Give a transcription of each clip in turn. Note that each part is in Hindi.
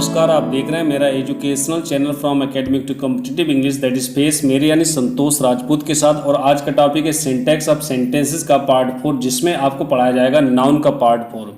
नमस्कार, आप देख रहे हैं मेरा educational channel from academic to competitive English that is face, मेरे यानी संतोष राजपूत के साथ। और आज का टॉपिक है सिंटैक्स ऑफ सेंटेंसेस का पार्ट 4, जिसमें आपको पढ़ाया जाएगा नाउन का पार्ट 4।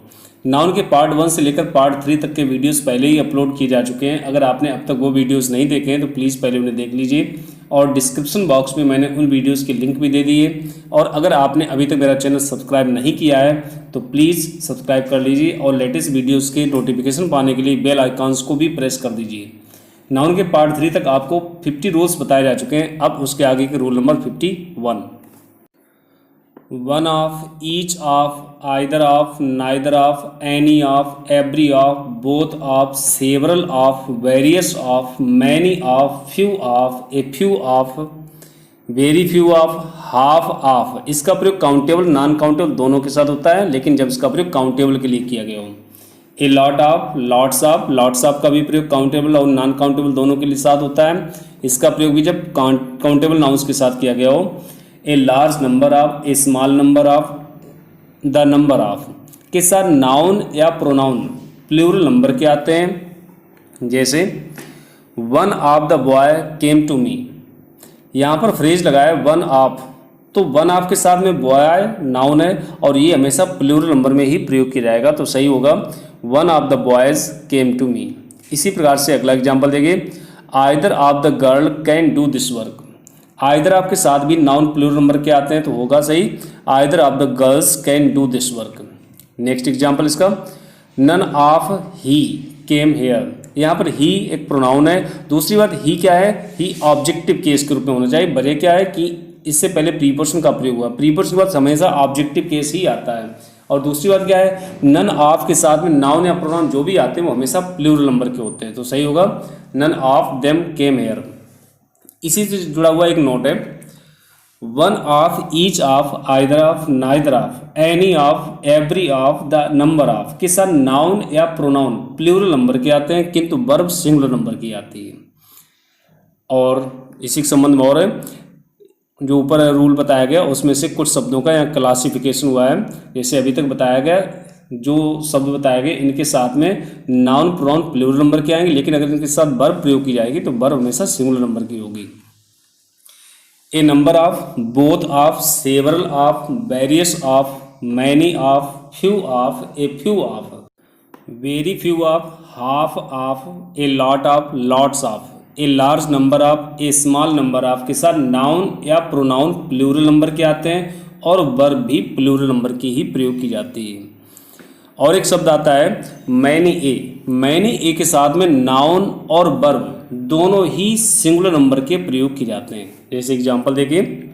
नाउन के पार्ट 1 से लेकर पार्ट 3 तक के वीडियोस पहले ही अपलोड किए जा चुके हैं। अगर आपने अब तक वो वीडियोस नहीं देखे हैं तो प्लीज़ पहले उन्हें देख लीजिए, और डिस्क्रिप्शन बॉक्स में मैंने उन वीडियोस की लिंक भी दे दी है। और अगर आपने अभी तक मेरा चैनल सब्सक्राइब नहीं किया है तो प्लीज़ सब्सक्राइब कर लीजिए, और लेटेस्ट वीडियोस के नोटिफिकेशन पाने के लिए बेल आइकॉन्स को भी प्रेस कर दीजिए। नाउन के पार्ट 3 तक आपको 50 रूल्स बताए जा चुके हैं। अब उसके आगे के rule number 51। One of, each of, either of, neither of, any of, every of, both of, several of, various of, many of, few of, a few of, very few of, half of. इसका प्रयोग काउंटेबल नॉन काउंटेबल दोनों के साथ होता है, लेकिन जब इसका प्रयोग काउंटेबल के लिए किया गया हो। ए lot of, lots of, lots of का भी प्रयोग काउंटेबल और नॉन काउंटेबल दोनों के लिए साथ होता है। इसका प्रयोग भी जब काउंटेबल नाउन्स के साथ किया गया हो। ए large number of, a small number of, the number of के साथ नाउन या प्रोनाउन प्लूरल नंबर के आते हैं। जैसे one of the boy came to me, यहाँ पर फ्रेज लगाया वन ऑफ, तो वन ऑफ के साथ में बॉय नाउन है और ये हमेशा प्लूरल नंबर में ही प्रयोग किया जाएगा, तो सही होगा one of the boys came to me. इसी प्रकार से अगला एग्जाम्पल देखिए, either of the girl can do this work. Either आपके साथ भी नाउन प्लूरल नंबर के आते हैं तो होगा सही either of the girls can do this work. Next example इसका, none of he came here. यहाँ पर ही एक प्रोनाउन है। दूसरी बात ही क्या है, ही ऑब्जेक्टिव केस के रूप में होना चाहिए। वजह क्या है कि इससे पहले प्रीपोजिशन का प्रयोग हुआ, प्रीपोजिशन के बाद हमेशा ऑब्जेक्टिव केस ही आता है। और दूसरी बात क्या है, नन ऑफ के साथ में नाउन या प्रोनाउन जो भी आते हैं वो हमेशा प्लूरल नंबर के होते हैं, तो सही होगा none of them came here. इसी से जुड़ा हुआ एक नोट है, one of, each of, either of, neither of, any of, every of, the number of के साथ नाउन या प्रोनाउन प्लूरल नंबर के आते हैं, किंतु वर्ब सिंगुलर नंबर की आती है। और इसी के संबंध में और है, जो ऊपर रूल बताया गया उसमें से कुछ शब्दों का यहाँ क्लासिफिकेशन हुआ है। जैसे अभी तक बताया गया, जो शब्द बताए गए इनके साथ में नाउन प्रोनाउन प्लूरल नंबर के आएंगे, लेकिन अगर इनके साथ वर्ब प्रयोग की जाएगी तो वर्ब हमेशा सिंगुलर नंबर की होगी। A number of, both of, several of, various of, many of, few of, a few of, very few of, half of, a lot of, lots of, a large number of, a small number of के साथ नाउन या प्रोनाउन प्लूरल नंबर के आते हैं और वर्ब भी प्लूरल नंबर की ही प्रयोग की जाती है। और एक शब्द आता है मैनी ए, मैनी ए के साथ में नाउन और वर्ब दोनों ही सिंगुलर नंबर के प्रयोग किए जाते हैं। जैसे एग्जांपल देखिए,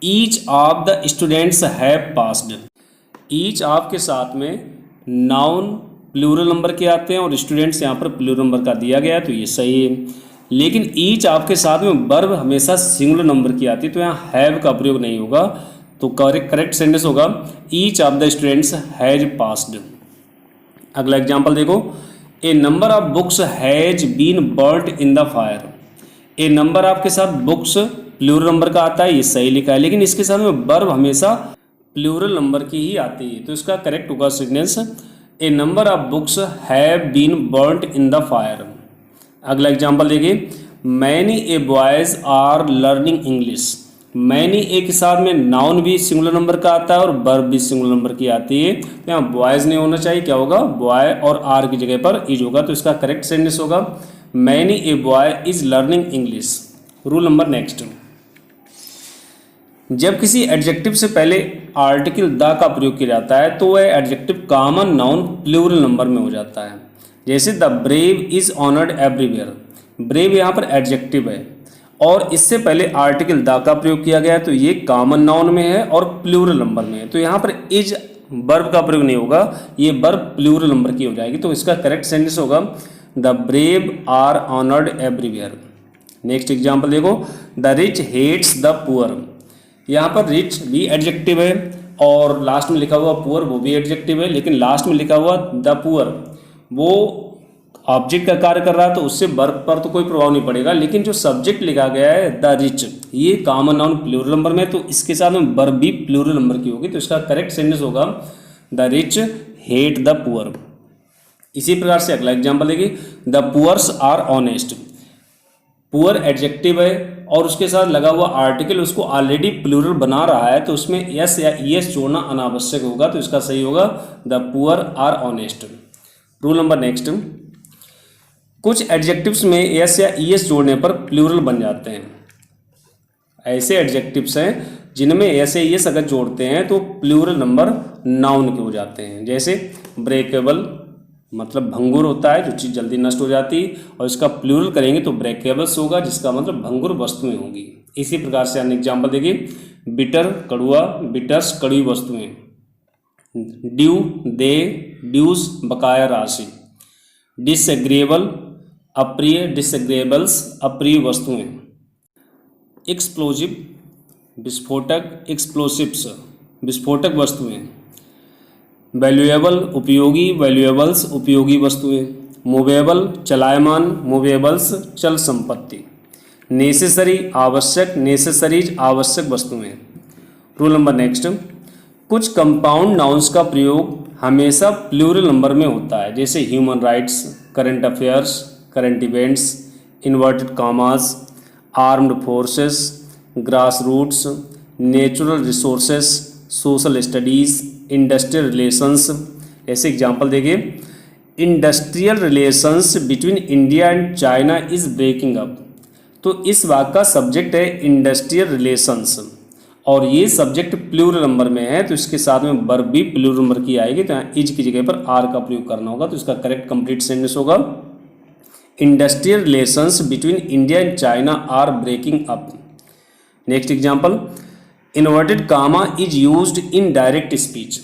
each of the students have passed. Each of के साथ में नाउन प्लूरल नंबर के आते हैं और स्टूडेंट्स यहाँ पर प्लूरल नंबर का दिया गया है, तो ये सही है। लेकिन ईच ऑफ के साथ में वर्ब हमेशा सिंगुलर नंबर की आती है, तो यहाँ हैव का प्रयोग नहीं होगा, तो करेक्ट सेंटेंस होगा each of the students has passed. अगला एग्जांपल देखो, a number of books has been burned in the fire. A number of के साथ बुक्स प्लूरल नंबर का आता है, ये सही लिखा है, लेकिन इसके साथ में वर्ब हमेशा प्लूरल नंबर की ही आती है, तो इसका करेक्ट होगा sentence a number of books have been burned in the fire. अगला एग्जांपल देखिए, many a boys are learning English. Many a के साथ में नाउन भी सिंगुलर नंबर का आता है और वर्ब भी सिंगुलर नंबर की आती है, तो यहाँ बॉयज नहीं होना चाहिए, क्या होगा बॉय और आर की जगह पर इज होगा, तो इसका करेक्ट सेंटेंस होगा many a boy is learning English. Rule number next, जब किसी एडजेक्टिव से पहले आर्टिकल द का प्रयोग किया जाता है तो वह adjective common noun plural number में हो जाता है। जैसे the brave is honoured everywhere, brave यहाँ पर एडजेक्टिव है और इससे पहले आर्टिकल द का प्रयोग किया गया है, तो ये कॉमन नाउन में है और प्लूरल नंबर में है, तो यहाँ पर इज वर्ब का प्रयोग नहीं होगा, ये वर्ब प्लूरल नंबर की हो जाएगी, तो इसका करेक्ट सेंटेंस होगा the brave are honoured everywhere. Next example देखो, the rich hates the poor. यहाँ पर रिच भी एडजेक्टिव है और लास्ट में लिखा हुआ पुअर वो भी एडजेक्टिव है, लेकिन लास्ट में लिखा हुआ द पुअर वो ऑब्जेक्ट का कार्य कर रहा है, तो उससे वर्ब पर तो कोई प्रभाव नहीं पड़ेगा, लेकिन जो सब्जेक्ट लिखा गया है द रिच, ये कॉमन नाउन प्लूरल नंबर में, तो इसके साथ में वर्ब भी प्लूरल नंबर की होगी, तो इसका करेक्ट सेंटेंस होगा the rich hate the poor. इसी प्रकार से अगला एग्जाम्पल देखिए, the poors are honest. Poor adjective है और उसके साथ लगा हुआ आर्टिकल उसको ऑलरेडी प्लूरल बना रहा है, तो उसमें एस या ईएस जोड़ना अनावश्यक होगा, तो इसका सही होगा the poor are honest. Rule number next, कुछ एडजेक्टिव्स में एस या ईएस जोड़ने पर प्लूरल बन जाते हैं। ऐसे एडजेक्टिव्स हैं जिनमें एस या ईएस अगर जोड़ते हैं तो प्लूरल नंबर नाउन के हो जाते हैं। जैसे ब्रेकेबल मतलब भंगुर होता है, जो चीज़ जल्दी नष्ट हो जाती है, और इसका प्लूरल करेंगे तो ब्रेकेबल्स होगा, जिसका मतलब भंगुर वस्तुएं होंगी। इसी प्रकार से अन्य एग्जाम्पल देखिए, बिटर कड़ुआ, बिटर्स कड़वी वस्तुएं, ड्यू दे, ड्यूज बकाया राशि, डिसएग्रीएबल अप्रिय, डिसएग्रीएबल्स अप्रिय वस्तुएं, एक्सप्लोजिव विस्फोटक, एक्सप्लोसिव्स विस्फोटक वस्तुएं, वैल्यूएबल उपयोगी, वैल्यूएबल्स उपयोगी वस्तुएं, मूवेबल चलायमान, मूवेबल्स चल संपत्ति, नेसेसरी आवश्यक, नेसेसरीज आवश्यक वस्तुएं। रूल नंबर नेक्स्ट, कुछ कंपाउंड नाउन्स का प्रयोग हमेशा प्लूरल नंबर में होता है, जैसे human rights, current affairs, current events, inverted commas, armed forces, grass roots, natural resources, social studies, industrial relations. ऐसे एग्जाम्पल देखिए, industrial relations between India and China is breaking up. तो इस वाक्य का सब्जेक्ट है इंडस्ट्रियल रिलेशंस और ये सब्जेक्ट प्लूरल नंबर में है, तो इसके साथ में वर्ब भी प्लूरल नंबर की आएगी, तो यहाँ इज की जगह पर आर का प्रयोग करना होगा, तो इसका करेक्ट कंप्लीट सेंटेंस होगा industrial relations between India and China are breaking up. Next example, inverted comma is used in direct speech.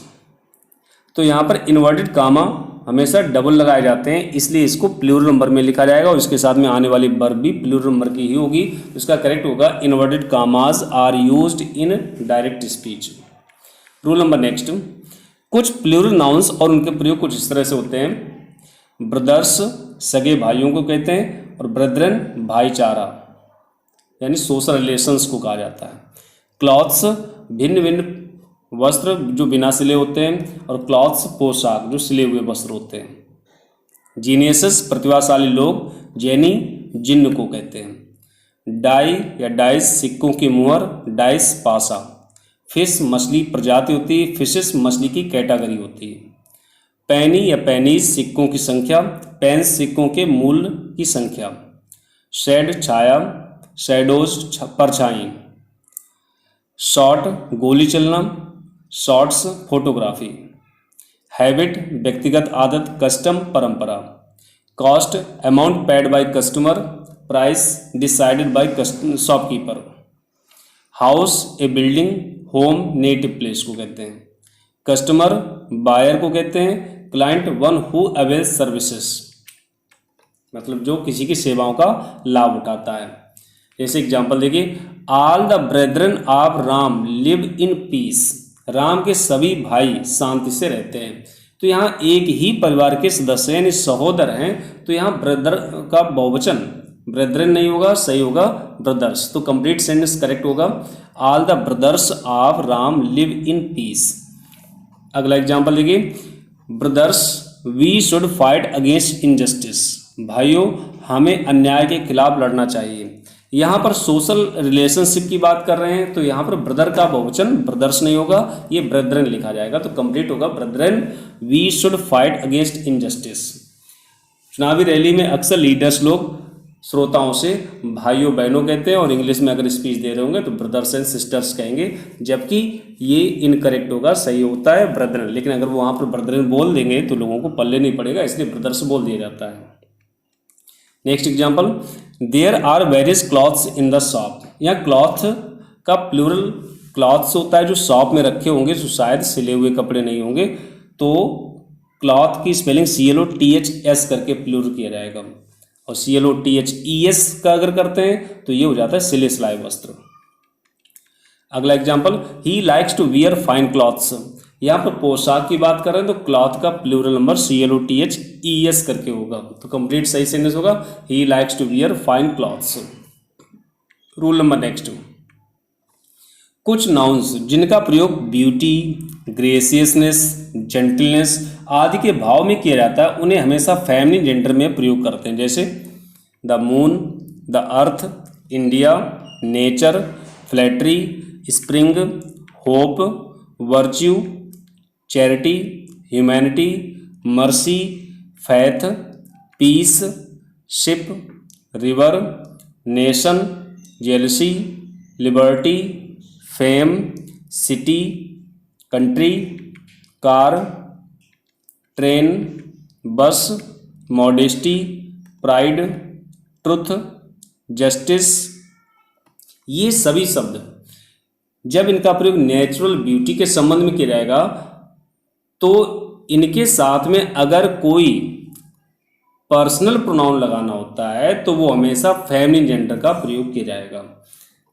तो यहाँ पर इन्वर्टेड कामा हमेशा डबल लगाए जाते हैं, इसलिए इसको प्लूरल नंबर में लिखा जाएगा और इसके साथ में आने वाली वर्ब भी प्लूरल नंबर की ही होगी। इसका करेक्ट होगा inverted commas are used in direct speech. Rule number next, कुछ प्लूरल नाउन्स और उनके प्रयोग कुछ इस तरह से होते हैं। ब्रदर्स सगे भाइयों को कहते हैं और ब्रदरन भाईचारा यानी सोशल रिलेशंस को कहा जाता है। क्लॉथ्स भिन्न भिन्न वस्त्र जो बिना सिले होते हैं और क्लॉथ्स पोशाक जो सिले हुए वस्त्र होते हैं। जीनियस प्रतिभाशाली लोग, जेनी जिन्न को कहते हैं। डाई या डाइस सिक्कों की मुहर, डाइस पासा। फिश मछली प्रजाति होती है, फिशेस मछली की कैटेगरी होती है। पैनी या पैनीज सिक्कों की संख्या, पेंस सिक्कों के मूल्य की संख्या। शेड छाया, शैडोज परछाई। शॉट गोली चलना, शॉट्स फोटोग्राफी। हैबिट व्यक्तिगत आदत, कस्टम परंपरा। Cost amount paid by customer, price decided by shopkeeper. House A building, home native place को कहते हैं। कस्टमर बायर को कहते हैं। Client one who avails services मतलब जो किसी की सेवाओं का लाभ उठाता है। जैसे एग्जाम्पल देखिए, all the brethren of Ram live in piece. Ram के सभी भाई शांति से रहते हैं। तो यहाँ एक ही परिवार के सदस्य यानी सहोदर हैं, तो यहाँ ब्रदर का बहुवचन ब्रेदरन नहीं होगा, सही होगा ब्रदर्स। तो कंप्लीट सेंटेंस करेक्ट होगा, all the brothers of Ram live in peace. अगला एग्जाम्पल देखिए, brothers we should fight against injustice. भाइयों हमें अन्याय के खिलाफ लड़ना चाहिए। यहाँ पर सोशल रिलेशनशिप की बात कर रहे हैं, तो यहाँ पर ब्रदर का बहुवचन ब्रदर्स नहीं होगा, ये ब्रदरन लिखा जाएगा, तो कंप्लीट होगा brethren we should fight against injustice. चुनावी रैली में अक्सर लीडर्स लोग श्रोताओं से भाइयों बहनों कहते हैं और इंग्लिश में अगर स्पीच दे रहे होंगे तो ब्रदर्स एंड सिस्टर्स कहेंगे, जबकि ये इनकरेक्ट होगा, सही होता है ब्रदरन। लेकिन अगर वो वहाँ पर ब्रदरन बोल देंगे तो लोगों को पल्ले नहीं पड़ेगा, इसलिए ब्रदर्स बोल दिया जाता है। Next example, there are various clothes in the shop. यहाँ क्लॉथ का प्लूरल क्लॉथ्स होता है जो शॉप में रखे होंगे, जो शायद सिले हुए कपड़े नहीं होंगे, तो क्लॉथ की स्पेलिंग CLOTHS करके प्लूरल किया जाएगा और CLOTHES का अगर करते हैं तो ये हो जाता है सिले सिलाए वस्त्र। अगला example, he likes to wear fine clothes. यहाँ पर पोशाक की बात कर रहे हैं तो क्लॉथ का प्लूरल नंबर CLOTHES करके होगा, तो कंप्लीट सही सेंटेंस होगा he likes to wear fine clothes. Rule number next, कुछ नाउन्स जिनका प्रयोग ब्यूटी, ग्रेसियसनेस, जेंटलनेस आदि के भाव में किया जाता है उन्हें हमेशा फेमिनिन जेंडर में प्रयोग करते हैं, जैसे the moon, the earth, India, nature, flattery, spring, hope, virtue, charity, humanity, mercy, faith, peace, ship, river, nation, jealousy, liberty, fame, city, country, car, train, bus, modesty, pride, truth, justice. ये सभी शब्द जब इनका प्रयोग नेचुरल ब्यूटी के संबंध में किया जाएगा तो इनके साथ में अगर कोई पर्सनल प्रोनाउन लगाना होता है तो वो हमेशा फेमिनिन जेंडर का प्रयोग किया जाएगा।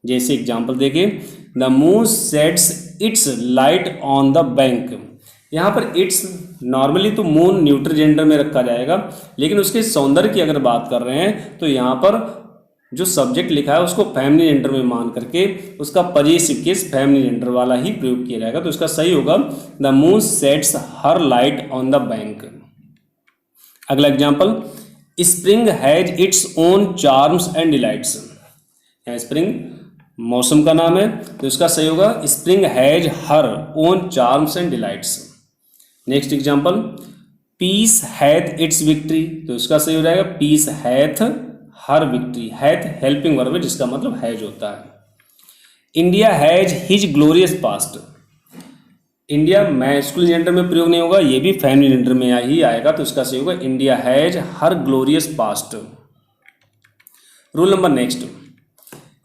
जैसे एग्जांपल देखें, the moon sets its light on the bank. यहाँ पर इट्स नॉर्मली तो मून न्यूट्रल जेंडर में रखा जाएगा, लेकिन उसके सौंदर्य की अगर बात कर रहे हैं तो यहाँ पर जो सब्जेक्ट लिखा है उसको फेमिनिन जेंडर में मान करके उसका पजेसिव केस फेमिनिन जेंडर वाला ही प्रयोग किया जाएगा। तो इसका सही होगा the moon sets her light on the bank. अगला example, spring has its own charms and delights. Spring मौसम का नाम है तो इसका सही होगा spring has her own charms and delights. Next example, peace hath its victory. तो इसका सही हो जाएगा peace hath her victory. Hath helping verb है जिसका मतलब हैज होता है। India has his glorious past. India masculine gender में प्रयोग नहीं होगा, ये भी फेमिनिन जेंडर में ही आएगा। तो इसका सही होगा India has her glorious past. Rule number next,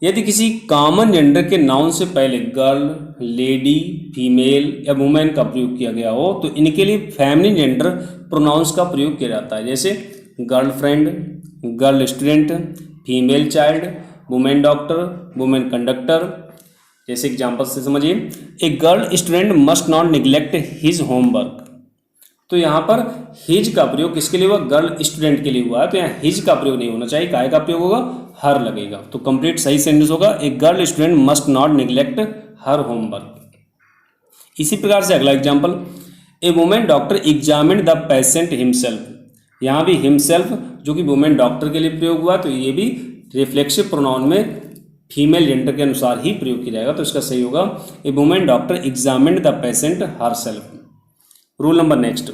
यदि किसी कॉमन जेंडर के नाउन से पहले गर्ल, लेडी, फीमेल या वुमेन का प्रयोग किया गया हो तो इनके लिए फेमिनिन जेंडर प्रोनाउंस का प्रयोग किया जाता है। जैसे girlfriend, girl student, female child, women doctor, women conductor. जैसे एग्जाम्पल से समझिए, a girl student must not neglect his homework. तो यहाँ पर हिज का प्रयोग किसके लिए हुआ? गर्ल स्टूडेंट के लिए हुआ है, तो यहाँ हिज का प्रयोग नहीं होना चाहिए। काय का प्रयोग होगा? हर लगेगा। तो कंप्लीट सही सेंटेंस होगा a girl student must not neglect her homework. इसी प्रकार से अगला example, A women doctor examined the patient himself. यहाँ भी हिमसेल्फ जो कि वुमेन डॉक्टर के लिए प्रयोग हुआ, तो ये भी रिफ्लेक्सिव प्रोनाउन में फीमेल जेंडर के अनुसार ही प्रयोग किया जाएगा। तो इसका सही होगा a women doctor examined the patient herself. Rule number next,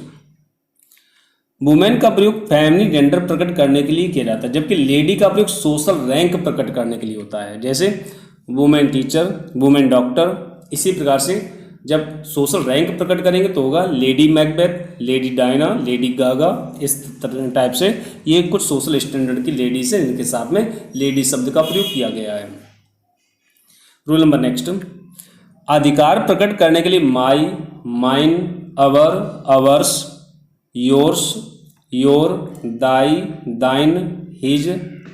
women का प्रयोग फेमिनिन जेंडर प्रकट करने के लिए किया जाता है, जबकि लेडी का प्रयोग सोशल रैंक प्रकट करने के लिए होता है। जैसे वुमेन टीचर, वुमेन डॉक्टर। इसी प्रकार से जब सोशल रैंक प्रकट करेंगे तो होगा lady Macbeth, lady Diana, Lady Gaga. इस टाइप से ये कुछ सोशल स्टैंडर्ड की लेडीज हैं जिनके साथ में लेडी शब्द का प्रयोग किया गया है। रूल नंबर नेक्स्ट, अधिकार प्रकट करने के लिए my, mine, our, ours, yours, your, thy, thine, his,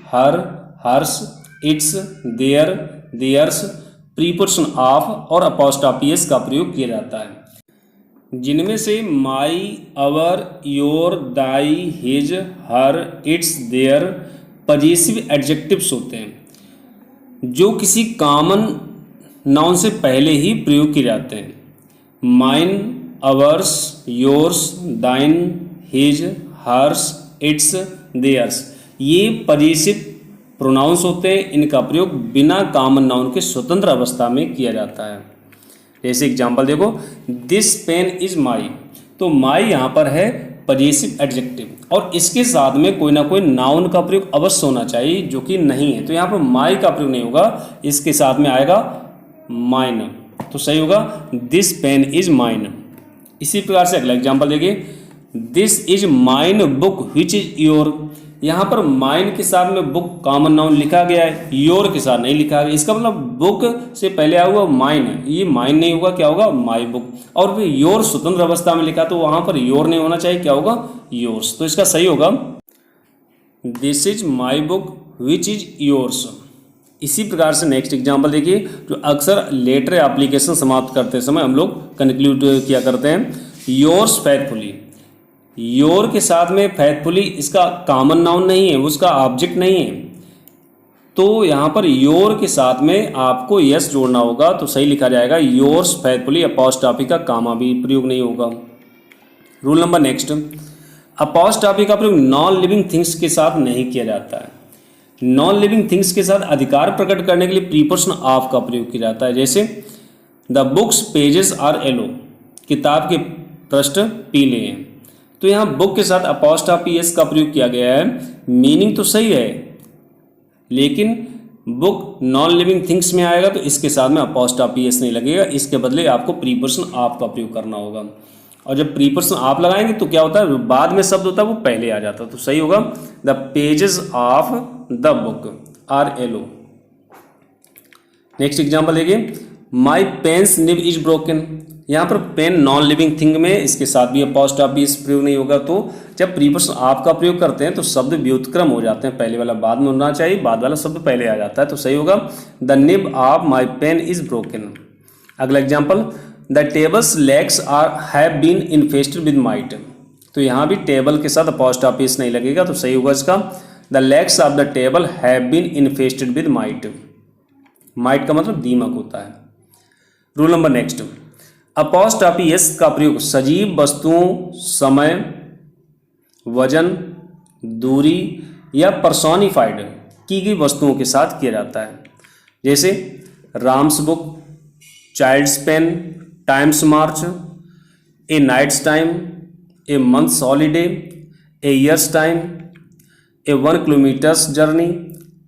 her, hers, its, their, theirs, preposition of और अपॉस्ट्रोफी एस का प्रयोग किया जाता है, जिनमें से my, our, your, thy, his, her, its, their possessive adjectives होते हैं जो किसी कॉमन नाउन से पहले ही प्रयोग किए जाते हैं। माइन, अवर्स, योर्स, दाइन, हिज, हर्स, इट्स, देयर्स ये पजेसिव प्रोनाउंस होते हैं। इनका प्रयोग बिना कॉमन नाउन के स्वतंत्र अवस्था में किया जाता है। जैसे एग्जांपल देखो, दिस पेन इज माई। तो माई यहाँ पर है पजेसिव एडजेक्टिव और इसके साथ में कोई ना कोई नाउन का प्रयोग अवश्य होना चाहिए जो कि नहीं है। तो यहाँ पर माई का प्रयोग नहीं होगा, इसके साथ में आएगा माइन। तो सही होगा दिस पेन इज माइन। इसी प्रकार से अगला एग्जांपल देखिए, this is mine book which is your. यहाँ पर माइन के साथ में बुक कॉमन नाउन लिखा गया है, योर के साथ नहीं लिखा गया। इसका मतलब बुक से पहले आया हुआ माइन, ये माइन नहीं होगा, क्या होगा? My book. और फिर योर स्वतंत्र अवस्था में लिखा तो वहाँ पर योर नहीं होना चाहिए, क्या होगा? योर्स। तो इसका सही होगा this is my book which is yours. इसी प्रकार से नेक्स्ट एग्जाम्पल देखिए, जो अक्सर लेटर एप्लीकेशन समाप्त करते समय हम लोग कंक्लूड किया करते हैं, योर्स फेथफुली। योर के साथ में फेथफुली इसका कॉमन नाउन नहीं है, उसका ऑब्जेक्ट नहीं है, तो यहाँ पर योर के साथ में आपको यस जोड़ना होगा। तो सही लिखा जाएगा योर्स फेथफुली, अपॉस्ट्रोफी का कामा भी प्रयोग नहीं होगा। रूल नंबर नेक्स्ट, अपॉस्ट्रॉफी का प्रयोग नॉन लिविंग थिंग्स के साथ नहीं किया जाता है। नॉन लिविंग थिंग्स के साथ अधिकार प्रकट करने के लिए प्रीपोजिशन ऑफ का प्रयोग किया जाता है। जैसे the books pages are yellow, किताब के पृष्ठ पीले हैं। तो यहाँ बुक के साथ अपॉस्ट्रॉफी एस का प्रयोग किया गया है। मीनिंग तो सही है, लेकिन बुक नॉन लिविंग थिंग्स में आएगा तो इसके साथ में अपॉस्ट्रॉफी एस नहीं लगेगा, इसके बदले आपको प्रीपोजिशन ऑफ का प्रयोग करना होगा। और जब प्रीपोजिशन ऑफ लगाएंगे तो क्या होता है, बाद में शब्द होता है वो पहले आ जाता है। तो सही होगा the pages of the book are yellow. Next example देखिए, my pen's nib is broken. यहाँ पर पेन नॉन लिविंग थिंग में, इसके साथ भी अपॉस्ट्रॉफी एस प्रयोग नहीं होगा। तो जब प्रीपोजिशन ऑफ का प्रयोग करते हैं तो शब्द व्युत्क्रम हो जाते हैं, पहले वाला बाद में होना चाहिए, बाद वाला शब्द पहले आ जाता है। तो सही होगा the nib of my pen is broken. अगला example, the table's legs are have been infested with mite. तो यहाँ भी टेबल के साथ अपॉस्ट्रॉफी एस नहीं लगेगा, तो सही होगा इसका the legs of the table have been infested with mite. Mite का मतलब दीमक होता है। Rule number next, apostrophe S का प्रयोग सजीव वस्तुओं, समय, वजन, दूरी या पर्सोनिफाइड की गई वस्तुओं के साथ किया जाता है। जैसे Ram's book, child's pen, time's march, a night's time, a month's holiday, a year's time, a 1 kilometre's journey,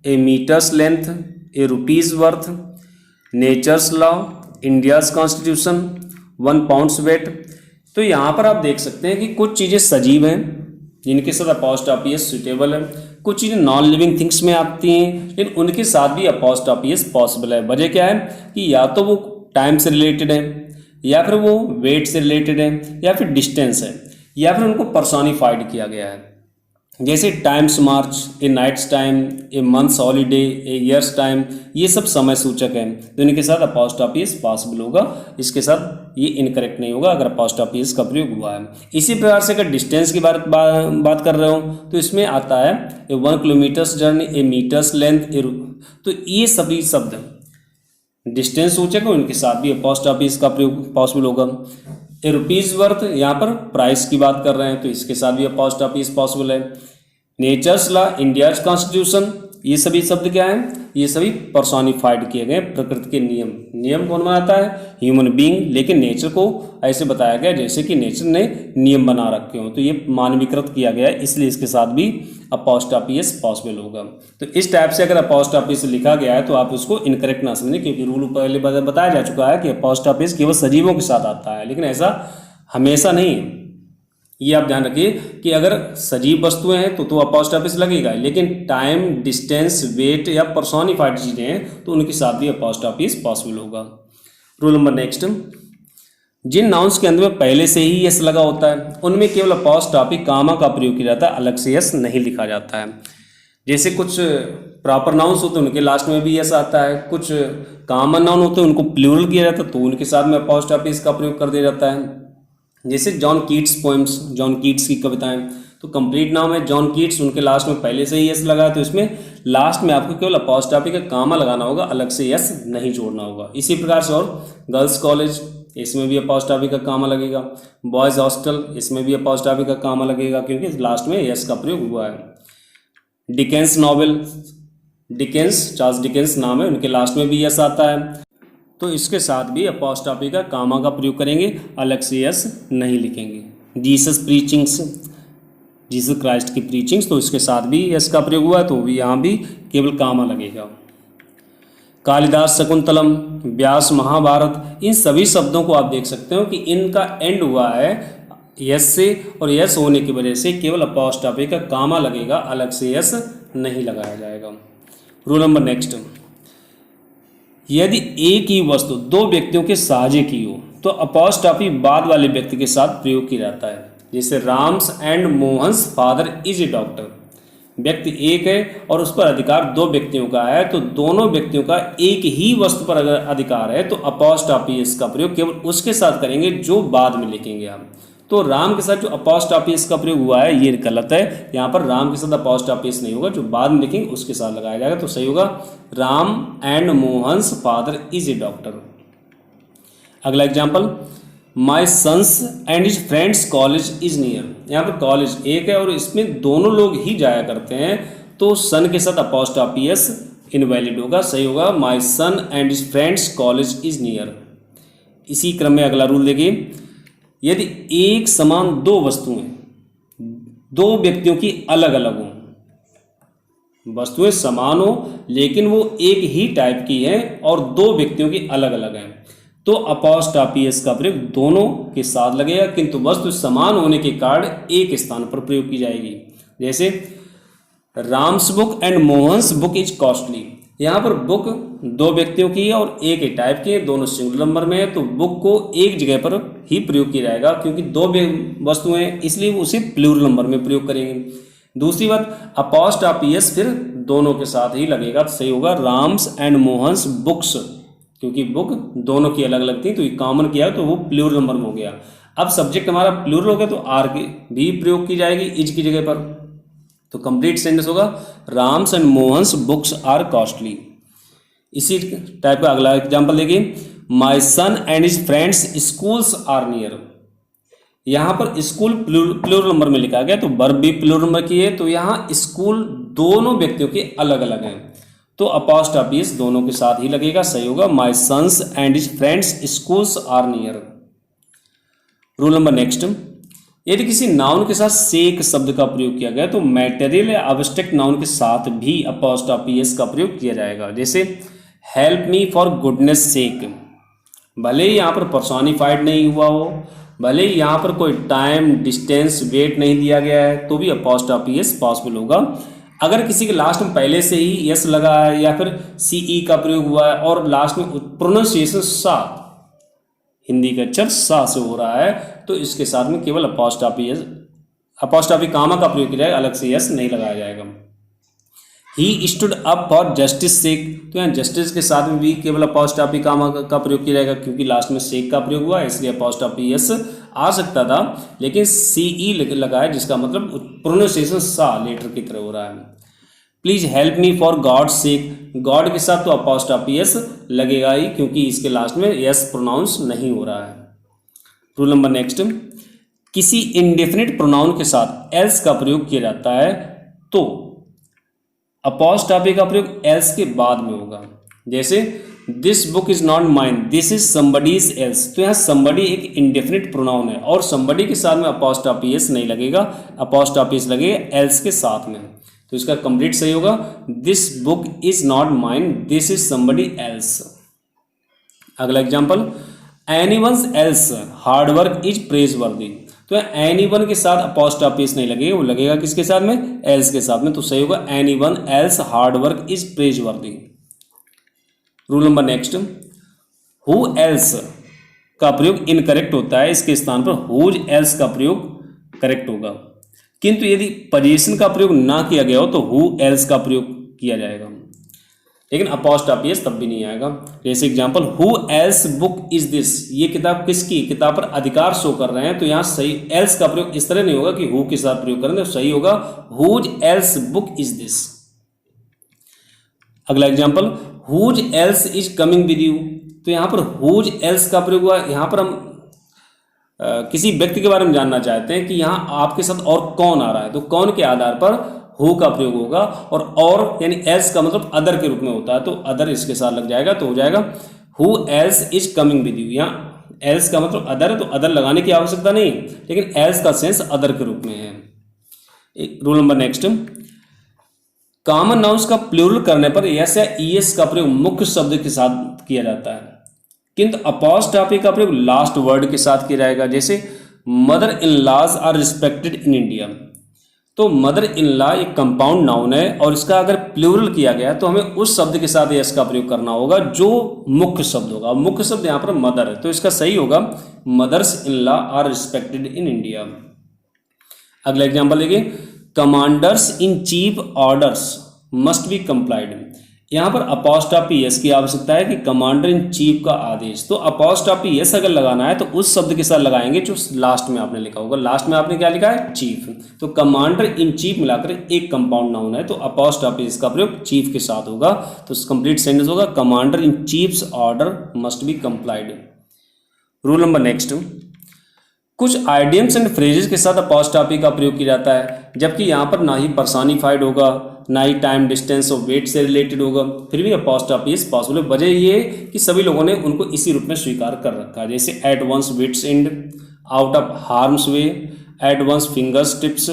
a metre's length, a rupee's worth, nature's law, India's constitution, 1 pound's weight. तो यहाँ पर आप देख सकते हैं कि कुछ चीज़ें सजीव हैं जिनके साथ अपॉस्ट्रॉफी एस सुटेबल है, कुछ चीज़ें नॉन लिविंग थिंग्स में आती हैं लेकिन उनके साथ भी अपॉस्ट्रॉफी एस पॉसिबल है। वजह क्या है कि या तो वो टाइम से रिलेटेड है, या फिर वो वेट से रिलेटेड है, या फिर डिस्टेंस है, या फिर उनको पर्सोनिफाइड किया गया है। जैसे times march, a night's time, a month's holiday, a year's time, ये सब समय सूचक हैं, तो इनके साथ अपॉस्ट्रॉफी एस पॉसिबल होगा। इसके साथ ये इनकरेक्ट नहीं होगा अगर अपॉस्ट्रॉफी एस का प्रयोग हुआ है। इसी प्रकार से अगर डिस्टेंस की बात कर रहे हो तो इसमें आता है ए 1 kilometre's journey, a metre's length, तो ये सभी शब्द डिस्टेंस सूचक है, उनके साथ भी अपॉस्ट्रॉफी एस का प्रयोग पॉसिबल होगा। ए रुपीज़ वर्थ, यहाँ पर प्राइस की बात कर रहे हैं तो इसके साथ भी अपॉस्ट्रॉफी एस पॉसिबल है। नेचर्स लॉ, इंडियाज कॉन्स्टिट्यूशन, ये सभी शब्द क्या हैं, ये सभी पर्सोनिफाइड किए गए प्रकृति के नियम। नियम कौन बनाता है, ह्यूमन बीइंग, लेकिन नेचर को ऐसे बताया गया जैसे कि नेचर ने नियम बना रखे हो, तो ये मानवीकृत किया गया है, इसलिए इसके साथ भी अपॉस्ट्रॉफी एस पॉसिबल होगा। तो इस टाइप से अगर अपॉस्ट्रॉफी एस लिखा गया है तो आप उसको इनकरेक्ट ना समझें, क्योंकि रूल पहले बताया जा चुका है कि अपॉस्ट्रॉफी एस केवल सजीवों के साथ आता है, लेकिन ऐसा हमेशा नहीं है। ये आप ध्यान रखिए कि अगर सजीव वस्तुएं हैं तो अपॉस्ट्रॉफी एस लगेगा, लेकिन टाइम, डिस्टेंस, वेट या पर्सोनिफाइड चीजें हैं तो उनके साथ भी अपॉस्ट्रॉफी एस पॉसिबल होगा। रूल नंबर नेक्स्ट, जिन नाउन्स के अंत में पहले से ही एस लगा होता है उनमें केवल अपॉस्ट्रॉफी कामा का प्रयोग किया जाता है, अलग से एस नहीं लिखा जाता है। जैसे कुछ प्रॉपर नाउन्स होते हैं उनके लास्ट में भी एस आता है, कुछ कॉमन नाउन होते हैं उनको प्लूरल किया जाता है तो उनके साथ में अपॉस्ट्रॉफी एस का प्रयोग कर दिया जाता है। जैसे John Keats poems, John Keats की कविताएं, तो कंप्लीट नाम है जॉन कीट्स, उनके लास्ट में पहले से ही एस लगा है तो इसमें लास्ट में आपको केवल अपॉस्ट्रॉफी का कामा लगाना होगा, अलग से एस नहीं जोड़ना होगा। इसी प्रकार से और गर्ल्स कॉलेज, इसमें भी अपॉस्ट्रॉफी का कामा लगेगा। बॉयज़ हॉस्टल, इसमें भी अपॉस्ट्रॉफी का कामा लगेगा क्योंकि लास्ट में एस का प्रयोग हुआ है। Dickens novel, Dickens, Charles Dickens नाम है, उनके लास्ट में भी एस आता है तो इसके साथ भी अपॉस्ट्रॉफी का कामा का प्रयोग करेंगे, अलग से एस नहीं लिखेंगे। जीसस प्रीचिंग्स, जीसस क्राइस्ट की प्रीचिंग्स, तो इसके साथ भी एस का प्रयोग हुआ है तो भी यहाँ भी केवल कामा लगेगा। कालिदास शकुंतलम, व्यास महाभारत, इन सभी शब्दों को आप देख सकते हो कि इनका एंड हुआ है एस से, और एस होने की वजह से केवल अपॉस्ट्रॉफी का कामा लगेगा, अलग से एस नहीं लगाया जाएगा। रूल नंबर नेक्स्ट, यदि एक ही वस्तु दो व्यक्तियों के साझे की हो तो अपॉस्ट्रॉफी बाद वाले व्यक्ति के साथ प्रयोग किया जाता है। जैसे Ram's and Mohan's father is a doctor, व्यक्ति एक है और उस पर अधिकार दो व्यक्तियों का है, तो दोनों व्यक्तियों का एक ही वस्तु पर अगर अधिकार है तो अपॉस्ट्रॉफी एस का प्रयोग केवल उसके साथ करेंगे जो बाद में लिखेंगे आप। तो राम के साथ जो अपॉस्ट्रॉफी एस का प्रयोग हुआ है ये गलत है, यहाँ पर राम के साथ अपॉस्ट्रॉफी एस नहीं होगा, जो बाद में लिखेंगे उसके साथ लगाया जाएगा। तो सही होगा Ram and Mohan's father is a doctor. अगला example, my son's and his friend's college is near. यहाँ पर कॉलेज एक है और इसमें दोनों लोग ही जाया करते हैं, तो सन के साथ अपॉस्ट्रोफी एस इनवैलिड होगा, सही होगा my son and his friend's college is near. इसी क्रम में अगला रूल देखिए, यदि एक समान दो वस्तुएं दो व्यक्तियों की अलग अलग हों, वस्तुएं समान हो लेकिन वो एक ही टाइप की हैं और दो व्यक्तियों की अलग अलग हैं, तो अपॉस्ट्रोफी एस का प्रयोग दोनों के साथ लगेगा, किंतु वस्तु समान होने के कारण एक स्थान पर प्रयोग की जाएगी। जैसे Ram's book and Mohan's book is costly. यहाँ पर बुक दो व्यक्तियों की है और एक ही टाइप की है, दोनों सिंगुलर नंबर में है, तो बुक को एक जगह पर ही प्रयोग किया जाएगा, क्योंकि दो वस्तुएं हैं इसलिए उसे प्लूरल नंबर में प्रयोग करेंगे। दूसरी बात, अपॉस्ट्रोफी एस फिर दोनों के साथ ही लगेगा, तो सही होगा राम्स एंड मोहन्स बुक्स, क्योंकि बुक दोनों की अलग अलग थी तो ये कॉमन किया तो वो प्लूरल नंबर में हो गया। अब सब्जेक्ट हमारा प्लूरल हो गया तो आर की भी प्रयोग की जाएगी इज की जगह पर, तो कंप्लीट सेंटेंस होगा Ram's and Mohan's books are costly. इसी टाइप का अगला एग्जाम्पल देखिए, my son and his friend's schools are near. यहाँ पर स्कूल प्लूरल नंबर में लिखा गया तो वर्ब भी प्लूरल नंबर की है, तो यहाँ स्कूल दोनों व्यक्तियों के अलग अलग हैं, तो अपॉस्ट्रोफी एस दोनों के साथ ही लगेगा, सही होगा my son's and his friend's schools are near. Rule number next, यदि किसी नाउन के साथ सेक शब्द का प्रयोग किया गया तो मैटेरियल या एब्स्ट्रैक्ट नाउन के साथ भी अपॉस्ट्रोफी एस का प्रयोग किया जाएगा। जैसे हेल्प मी फॉर गुडनेस सेक, भले ही यहाँ पर पर्सोनिफाइड नहीं हुआ हो, भले ही यहाँ पर कोई टाइम डिस्टेंस वेट नहीं दिया गया है, तो भी अपॉस्ट्रोफी एस पॉसिबल होगा। अगर किसी के लास्ट में पहले से ही यस लगा है या फिर सीई का प्रयोग हुआ है और लास्ट में प्रोनाउंसिएशन सा, हिंदी का अक्षर सा से हो रहा है, तो इसके साथ में केवल अपॉस्ट्रोफी कामा का प्रयोग किया जाएगा, अलग से यस नहीं लगाया जाएगा। He stood up for justice sake, तो यहाँ जस्टिस के साथ में भी केवल अपॉस्ट्रोफी कामा का प्रयोग किया जाएगा, क्योंकि लास्ट में सेक का प्रयोग हुआ है इसलिए अपॉस्ट्रोफी यस आ सकता था, लेकिन सीई लगा है जिसका मतलब प्रोनाउंसिएशन सा लेटर की तरह हो रहा है। Please help me for God sake, God के साथ तो अपॉस्ट्रोफी एस लगेगा ही, क्योंकि इसके लास्ट में यस प्रोनाउंस नहीं हो रहा है। रूल नंबर नेक्स्ट, किसी इंडेफिनिट प्रोनाउन के साथ एल्स का प्रयोग किया जाता है तो अपॉस्ट्रोफी का प्रयोग एल्स के बाद में होगा। जैसे this book is not mine, this is somebody's else, तो यहाँ समबडी एक इंडेफिनिट प्रोनाउन है और समबडी के साथ में अपॉस्ट्रोफी एस नहीं लगेगा, अपॉस्ट्रोफी एस लगेगा एल्स के साथ में, तो इसका कंप्लीट सही होगा this book is not mine, this is somebody else. अगला example, anyone's else hard work is praiseworthy, तो एनीवन के साथ अपॉस्ट्रोफी एस नहीं लगेगा, वो लगेगा किसके साथ में, एल्स के साथ में, तो सही होगा anyone else hard work is प्रेजवर्दी। Rule number next, who else का प्रयोग इनकरेक्ट होता है, इसके स्थान पर हुज एल्स का प्रयोग करेक्ट होगा, किंतु यदि पोजीशन का प्रयोग ना किया गया हो तो हु एल्स का प्रयोग किया जाएगा, लेकिन अपॉस्ट्रोफी एस तब भी नहीं आएगा। जैसे example, who else book is this, ये किताब किसकी, किताब पर अधिकार शो कर रहे हैं, तो यहाँ सही एल्स का प्रयोग इस तरह नहीं होगा कि हु के साथ प्रयोग करेंगे, सही होगा whose else book is this. अगला example, whose else is coming with you, तो यहाँ पर हुज एल्स का प्रयोग हुआ, यहाँ पर हम किसी व्यक्ति के बारे में जानना चाहते हैं कि यहाँ आपके साथ और कौन आ रहा है, तो कौन के आधार पर हु का प्रयोग होगा, और यानी एल्स का मतलब अदर के रूप में होता है, तो अदर इसके साथ लग जाएगा, तो हो जाएगा who else is coming with you. यहाँ एल्स का मतलब अदर है तो अदर लगाने की आवश्यकता नहीं, लेकिन एल्स का सेंस अदर के रूप में है। Rule number next, common nouns का प्लूरल करने पर यस या ईएस का प्रयोग मुख्य शब्द के साथ किया जाता है, किंतु अपॉस्ट्रोफी का प्रयोग लास्ट वर्ड के साथ किया जाएगा। जैसे mother in laws are respected in India, तो मदर इन लॉ एक कंपाउंड नाउन है और इसका अगर प्लूरल किया गया तो हमें उस शब्द के साथ यस का प्रयोग करना होगा जो मुख्य शब्द होगा, मुख्य शब्द यहाँ पर मदर है, तो इसका सही होगा mothers in law are respected in India. अगला एग्जाम्पल देखिए, commanders in chief orders must be complied, यहाँ पर अपॉस्ट्रोफी एस की आवश्यकता है कि कमांडर इन चीफ का आदेश, तो अपॉस्ट्रोफी एस अगर लगाना है तो उस शब्द के साथ लगाएंगे जो लास्ट में आपने लिखा होगा। लास्ट में आपने क्या लिखा है, चीफ, तो कमांडर इन चीफ मिलाकर एक कंपाउंड नाउन है, तो अपॉस्ट्रोफी एस का प्रयोग चीफ के साथ होगा, तो कंप्लीट सेंटेंस होगा commander in chiefs order must be complied. Rule number next, कुछ आइडियम्स एंड फ्रेजेस के साथ अपॉस्ट्रॉफी का प्रयोग किया जाता है, जबकि यहाँ पर ना ही पर्सोनिफाइड होगा, ना ही टाइम, डिस्टेंस और वेट से रिलेटेड होगा, फिर भी अपॉस्ट्रॉफी इज पॉसिबल। वजह ये कि सभी लोगों ने उनको इसी रूप में स्वीकार कर रखा है, जैसे at one's wit's end, out of harm's way, at one's finger's tips,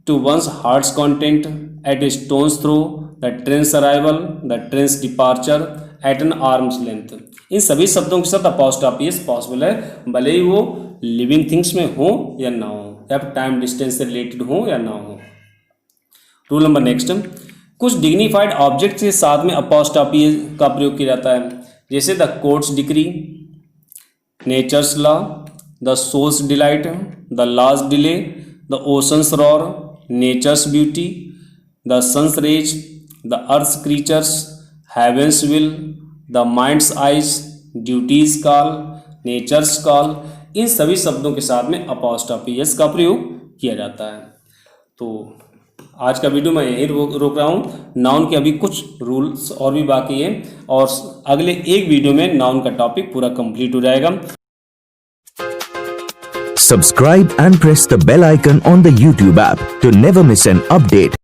to one's heart's content, at a stone's throw, the train's arrival, the train's departure, at an arm's length. इन सभी शब्दों के साथ अपॉस्ट्रॉफी इज पॉसिबल है, भले ही वो लिविंग थिंग्स में हो या ना हो, या टाइम डिस्टेंस से रिलेटेड हो या ना हो। रूल नंबर नेक्स्ट, कुछ डिग्निफाइड ऑब्जेक्ट के साथ में अपॉस्ट्रॉफी का प्रयोग किया जाता है, जैसे the court's decree, nature's law, the soul's delight, the law's delay, the ocean's roar, nature's beauty, the sun's rays, the earth's creatures, heaven's will, the mind's eyes, duty's call, nature's call. इन सभी शब्दों के साथ में अपॉस्ट्रॉफी एस का प्रयोग किया जाता है। तो आज का वीडियो मैं यहीं रोक रहा हूँ। नाउन के अभी कुछ रूल्स और भी बाकी हैं, और अगले एक वीडियो में नाउन का टॉपिक पूरा कंप्लीट हो जाएगा। Subscribe and press the bell icon on the YouTube app to never miss an update.